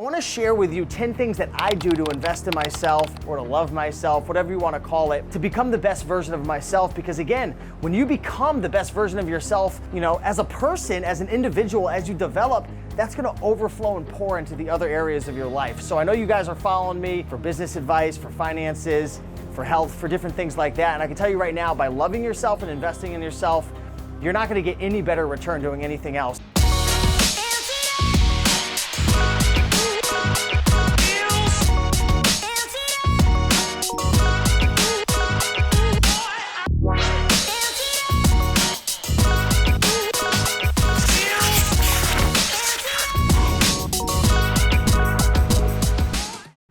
I want to share with you 10 things that I do to invest in myself or to love myself, whatever you want to call it, to become the best version of myself. Because again, when you become the best version of yourself, as a person, as an individual, as you develop, that's going to overflow and pour into the other areas of your life. So I know you guys are following me for business advice, for finances, for health, for different things like that. And I can tell you right now, by loving yourself and investing in yourself, you're not going to get any better return doing anything else.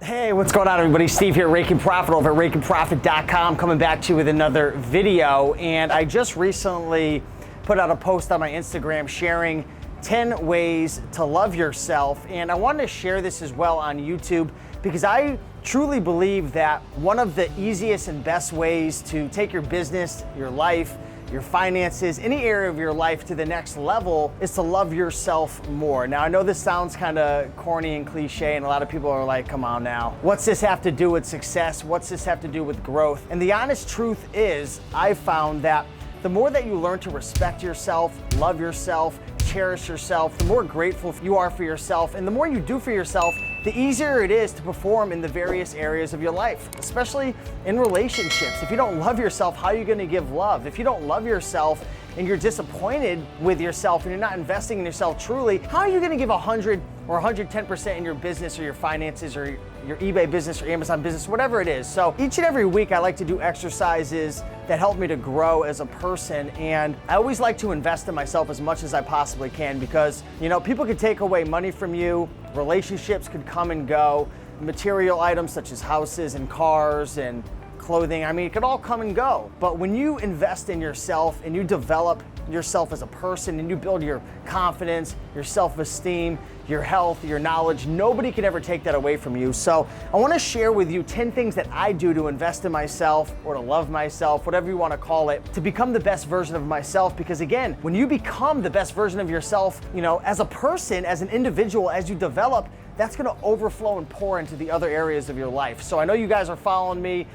Hey, what's going on, everybody? Steve here, Raiken Profit over at RaikenProfit.com, coming back to you with another video. And I just recently put out a post on my Instagram sharing 10 ways to love yourself. And I wanted to share this as well on YouTube because I truly believe that one of the easiest and best ways to take your business, your life, your finances, any area of your life to the next level is to love yourself more. Now, I know this sounds kind of corny and cliche, and a lot of people are like, come on now. What's this have to do with success? What's this have to do with growth? And the honest truth is, I've found that the more that you learn to respect yourself, love yourself, cherish yourself, the more grateful you are for yourself, and the more you do for yourself, the easier it is to perform in the various areas of your life, especially in relationships. If you don't love yourself, how are you going to give love? If you don't love yourself and you're disappointed with yourself and you're not investing in yourself truly, how are you going to give 100 or 110% in your business or your finances or your eBay business or Amazon business, whatever it is? So each and every week I like to do exercises that help me to grow as a person, and I always like to invest in myself as much as I possibly can because, people can take away money from you, relationships could come and go, material items such as houses and cars and clothing, it could all come and go. But when you invest in yourself and you develop yourself as a person and you build your confidence, your self-esteem, your health, your knowledge, nobody can ever take that away from you. So I want to share with you 10 things that I do to invest in myself or to love myself, whatever you want to call it, to become the best version of myself. Because again, when you become the best version of yourself, as a person, as an individual, as you develop, that's going to overflow and pour into the other areas of your life. So I know you guys are following me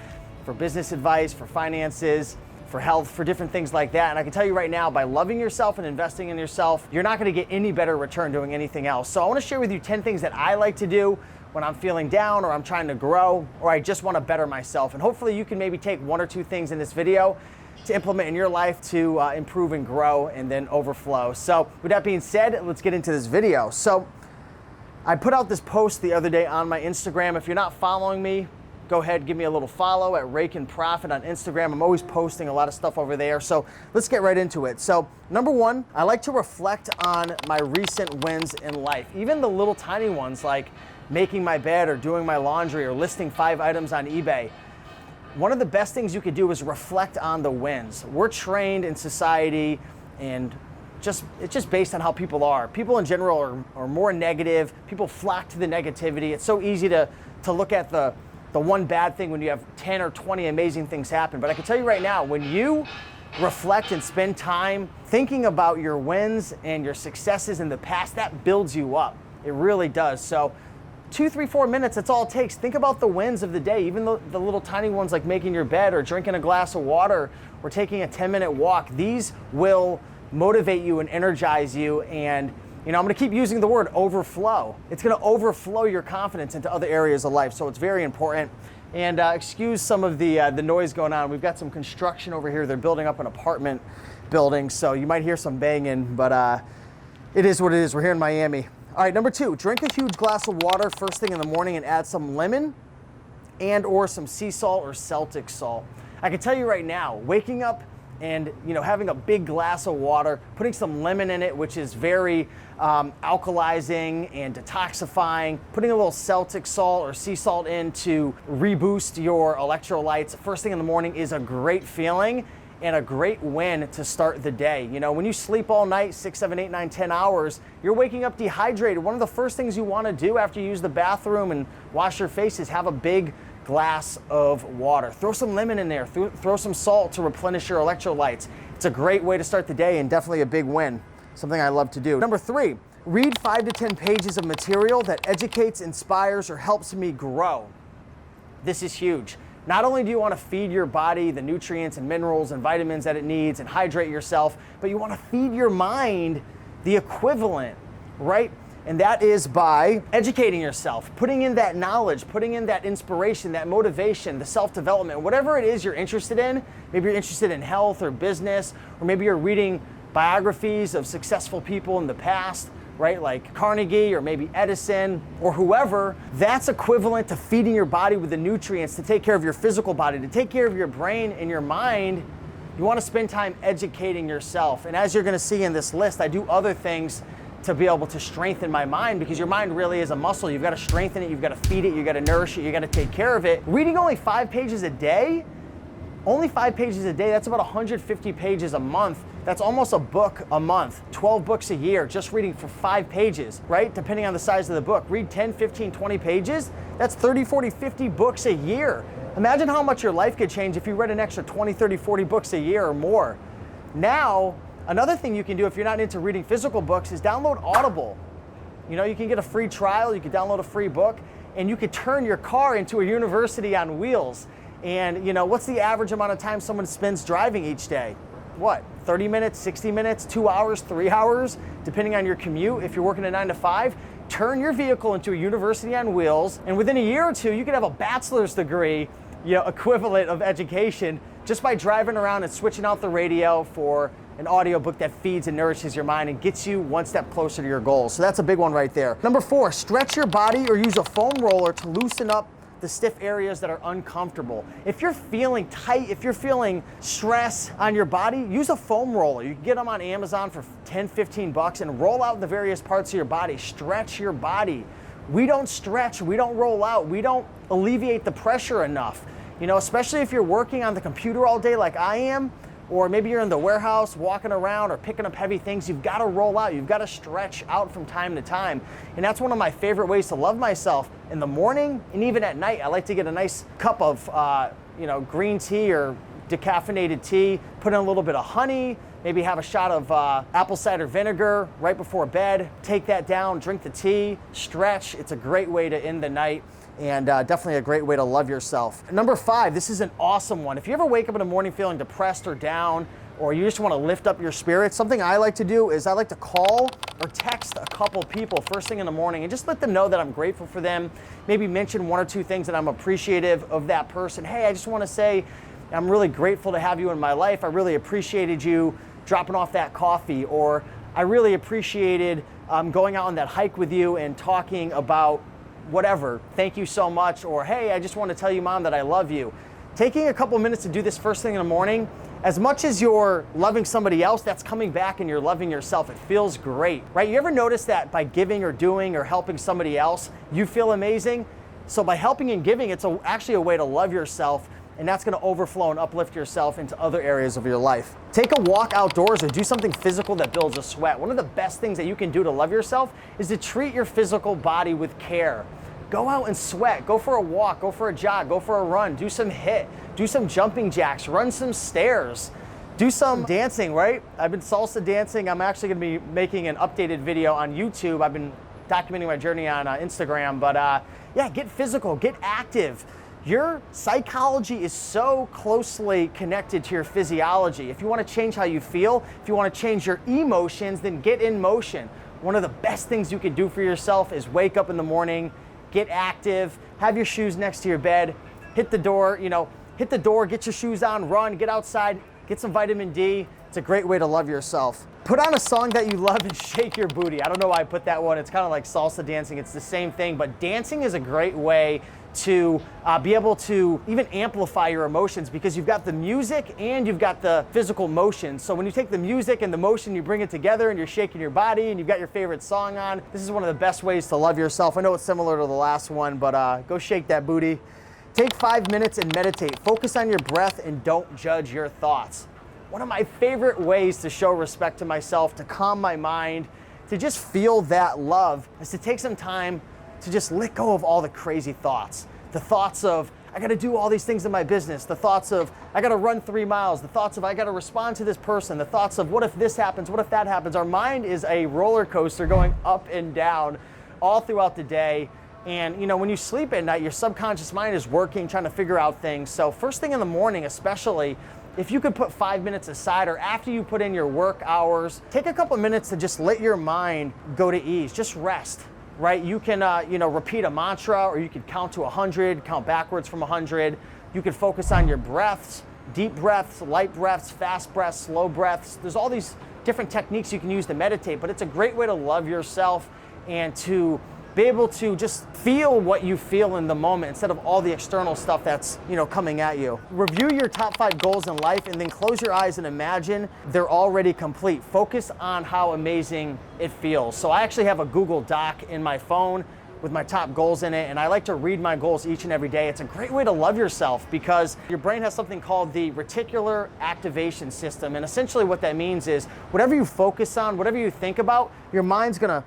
for business advice, for finances, for health, for different things like that. And I can tell you right now, by loving yourself and investing in yourself, you're not going to get any better return doing anything else. So I want to share with you 10 things that I like to do when I'm feeling down or I'm trying to grow or I just want to better myself. And hopefully you can maybe take one or two things in this video to implement in your life to improve and grow and then overflow. So with that being said, let's get into this video. So I put out this post the other day on my Instagram. If you're not following me, go ahead, give me a little follow at Raiken Profit on Instagram. I'm always posting a lot of stuff over there. So let's get right into it. So number one, I like to reflect on my recent wins in life. Even the little tiny ones like making my bed or doing my laundry or listing 5 items on eBay. One of the best things you could do is reflect on the wins. We're trained in society and it's just based on how people are. People in general are more negative. People flock to the negativity. It's so easy to look at the one bad thing when you have 10 or 20 amazing things happen. But I can tell you right now, when you reflect and spend time thinking about your wins and your successes in the past, that builds you up. It really does. So 2, 3, 4 minutes, that's all it takes. Think about the wins of the day, even the little tiny ones like making your bed or drinking a glass of water or taking a 10-minute walk. These will motivate you and energize you, and I'm going to keep using the word overflow. It's going to overflow your confidence into other areas of life, so it's very important. And excuse some of the noise going on. We've got some construction over here. They're building up an apartment building, so you might hear some banging, but it is what it is. We're here in Miami. All right, number 2, drink a huge glass of water first thing in the morning and add some lemon and or some sea salt or Celtic salt. I can tell you right now, waking up and having a big glass of water, putting some lemon in it, which is very alkalizing and detoxifying, putting a little Celtic salt or sea salt in to reboost your electrolytes first thing in the morning is a great feeling and a great win to start the day. When you sleep all night, 6, 7, 8, 9, 10 hours, you're waking up dehydrated. One of the first things you want to do after you use the bathroom and wash your face is have a big glass of water. Throw some lemon in there, throw some salt to replenish your electrolytes. It's a great way to start the day and definitely a big win, something I love to do. Number 3, Read 5 to 10 pages of material that educates, inspires, or helps me grow. This is huge. Not only do you want to feed your body the nutrients and minerals and vitamins that it needs and hydrate yourself, but you want to feed your mind the equivalent, right? And that is by educating yourself, putting in that knowledge, putting in that inspiration, that motivation, the self-development, whatever it is you're interested in. Maybe you're interested in health or business, or maybe you're reading biographies of successful people in the past, right? Like Carnegie or maybe Edison or whoever. That's equivalent to feeding your body with the nutrients to take care of your physical body, to take care of your brain and your mind. You want to spend time educating yourself. And as you're going to see in this list, I do other things to be able to strengthen my mind, because your mind really is a muscle. You've got to strengthen it, you've got to feed it, you've got to nourish it, you've got to take care of it. Reading only 5 pages a day, that's about 150 pages a month. That's almost a book a month, 12 books a year, just reading for 5 pages, right? Depending on the size of the book. Read 10, 15, 20 pages, that's 30, 40, 50 books a year. Imagine how much your life could change if you read an extra 20, 30, 40 books a year or more. Now, another thing you can do if you're not into reading physical books is download Audible. You know, you can get a free trial, you can download a free book, and you could turn your car into a university on wheels. And you know, what's the average amount of time someone spends driving each day? What, 30 minutes, 60 minutes, 2 hours, 3 hours, depending on your commute. If you're working a 9 to 5, turn your vehicle into a university on wheels, and within a year or two, you could have a bachelor's degree, you know, equivalent of education, just by driving around and switching out the radio for an audiobook that feeds and nourishes your mind and gets you one step closer to your goals. So that's a big one right there. Number 4, stretch your body or use a foam roller to loosen up the stiff areas that are uncomfortable. If you're feeling tight, if you're feeling stress on your body, use a foam roller. You can get them on Amazon for 10, 15 bucks and roll out the various parts of your body. Stretch your body. We don't stretch, we don't roll out, we don't alleviate the pressure enough. You know, especially if you're working on the computer all day like I am, or maybe you're in the warehouse walking around or picking up heavy things, you've got to roll out, you've got to stretch out from time to time. And that's one of my favorite ways to love myself. In the morning and even at night, I like to get a nice cup of green tea or decaffeinated tea, put in a little bit of honey, maybe have a shot of apple cider vinegar right before bed, take that down, drink the tea, stretch. It's a great way to end the night. And definitely a great way to love yourself. Number 5, this is an awesome one. If you ever wake up in the morning feeling depressed or down, or you just want to lift up your spirits, something I like to do is I like to call or text a couple people first thing in the morning and just let them know that I'm grateful for them. Maybe mention 1 or 2 things that I'm appreciative of that person. Hey, I just want to say I'm really grateful to have you in my life. I really appreciated you dropping off that coffee, or I really appreciated going out on that hike with you and talking about whatever, thank you so much, or hey, I just want to tell you, Mom, that I love you. Taking a couple minutes to do this first thing in the morning, as much as you're loving somebody else, that's coming back and you're loving yourself. It feels great, right? You ever notice that by giving or doing or helping somebody else, you feel amazing? So by helping and giving, it's actually a way to love yourself, and that's going to overflow and uplift yourself into other areas of your life. Take a walk outdoors or do something physical that builds a sweat. One of the best things that you can do to love yourself is to treat your physical body with care. Go out and sweat, go for a walk, go for a jog, go for a run, do some HIIT, do some jumping jacks, run some stairs, do some dancing, right? I've been salsa dancing. I'm actually gonna be making an updated video on YouTube. I've been documenting my journey on Instagram, but yeah, get physical, get active. Your psychology is so closely connected to your physiology. If you want to change how you feel, if you want to change your emotions, then get in motion. One of the best things you can do for yourself is wake up in the morning, get active, have your shoes next to your bed, hit the door, get your shoes on, run, get outside, get some vitamin D. It's a great way to love yourself. Put on a song that you love and shake your booty. I don't know why I put that one. It's kind of like salsa dancing. It's the same thing, but dancing is a great way to be able to even amplify your emotions, because you've got the music and you've got the physical motion. So when you take the music and the motion, you bring it together and you're shaking your body and you've got your favorite song on. This is one of the best ways to love yourself. I know it's similar to the last one, but go shake that booty. Take 5 minutes and meditate. Focus on your breath and don't judge your thoughts. One of my favorite ways to show respect to myself, to calm my mind, to just feel that love, is to take some time to just let go of all the crazy thoughts. The thoughts of, I gotta do all these things in my business, the thoughts of, I gotta run 3 miles, the thoughts of, I gotta respond to this person, the thoughts of, what if this happens, what if that happens? Our mind is a roller coaster going up and down all throughout the day. And when you sleep at night, your subconscious mind is working, trying to figure out things. So first thing in the morning, especially, if you could put 5 minutes aside, or after you put in your work hours, take a couple minutes to just let your mind go to ease, just rest, right? You can, repeat a mantra, or you could count to 100, count backwards from 100. You could focus on your breaths, deep breaths, light breaths, fast breaths, slow breaths. There's all these different techniques you can use to meditate, but it's a great way to love yourself and to be able to just feel what you feel in the moment instead of all the external stuff that's coming at you. Review your top 5 goals in life and then close your eyes and imagine they're already complete. Focus on how amazing it feels. So I actually have a Google Doc in my phone with my top goals in it, and I like to read my goals each and every day. It's a great way to love yourself because your brain has something called the reticular activation system, and essentially what that means is whatever you focus on, whatever you think about, your mind's gonna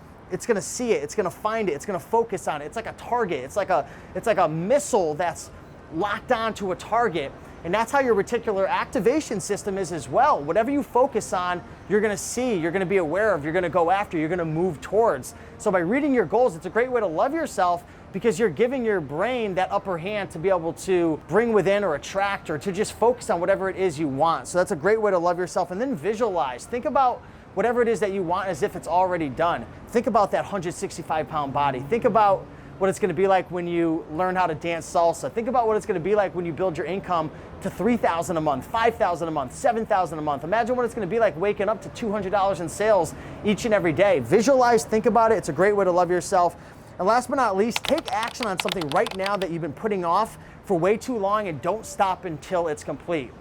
see it, it's gonna find it, it's gonna focus on it. It's like a target, it's like a missile that's locked onto a target. And that's how your reticular activation system is as well. Whatever you focus on, you're gonna see, you're gonna be aware of, you're gonna go after, you're gonna move towards. So by reading your goals, it's a great way to love yourself because you're giving your brain that upper hand to be able to bring within or attract or to just focus on whatever it is you want. So that's a great way to love yourself. And then visualize. Think about whatever it is that you want as if it's already done. Think about that 165-pound body. Think about what it's gonna be like when you learn how to dance salsa. Think about what it's gonna be like when you build your income to $3,000 a month, $5,000 a month, $7,000 a month. Imagine what it's gonna be like waking up to $200 in sales each and every day. Visualize, think about it. It's a great way to love yourself. And last but not least, take action on something right now that you've been putting off for way too long and don't stop until it's complete.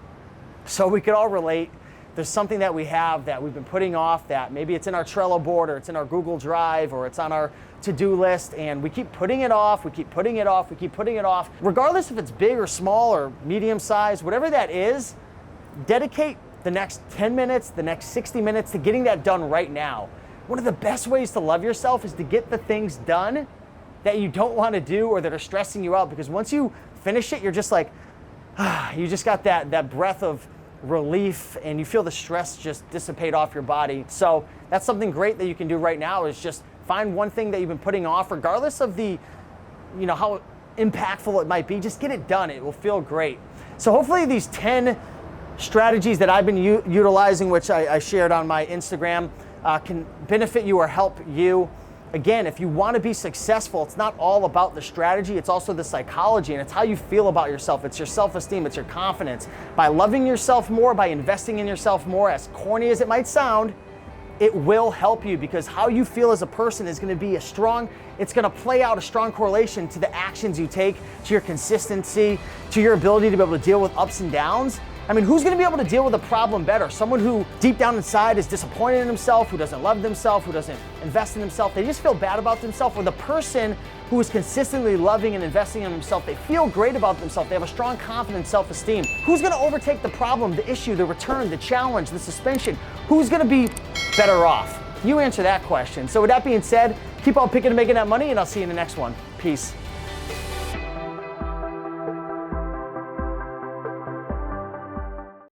So we could all relate. There's something that we have that we've been putting off, that maybe it's in our Trello board or it's in our Google Drive or it's on our to-do list, and we keep putting it off, we keep putting it off, we keep putting it off. Regardless if it's big or small or medium size, whatever that is, dedicate the next 10 minutes, the next 60 minutes to getting that done right now. One of the best ways to love yourself is to get the things done that you don't want to do or that are stressing you out, because once you finish it, you're just like, you just got that breath of relief and you feel the stress just dissipate off your body. So that's something great that you can do right now, is just find one thing that you've been putting off, regardless of the, how impactful it might be. Just get it done. It will feel great. So hopefully these 10 strategies that I've been utilizing, which I shared on my Instagram, can benefit you or help you. Again, if you want to be successful, it's not all about the strategy, it's also the psychology, and it's how you feel about yourself. It's your self-esteem, it's your confidence. By loving yourself more, by investing in yourself more, as corny as it might sound, it will help you, because how you feel as a person is going to be it's going to play out a strong correlation to the actions you take, to your consistency, to your ability to be able to deal with ups and downs. I mean, who's going to be able to deal with a problem better? Someone who deep down inside is disappointed in himself, who doesn't love themselves, who doesn't invest in himself, they just feel bad about themselves, or the person who is consistently loving and investing in themselves, they feel great about themselves, they have a strong confidence, self-esteem. Who's going to overtake the problem, the issue, the return, the challenge, the suspension? Who's going to be better off? You answer that question. So with that being said, keep on picking and making that money, and I'll see you in the next one. Peace.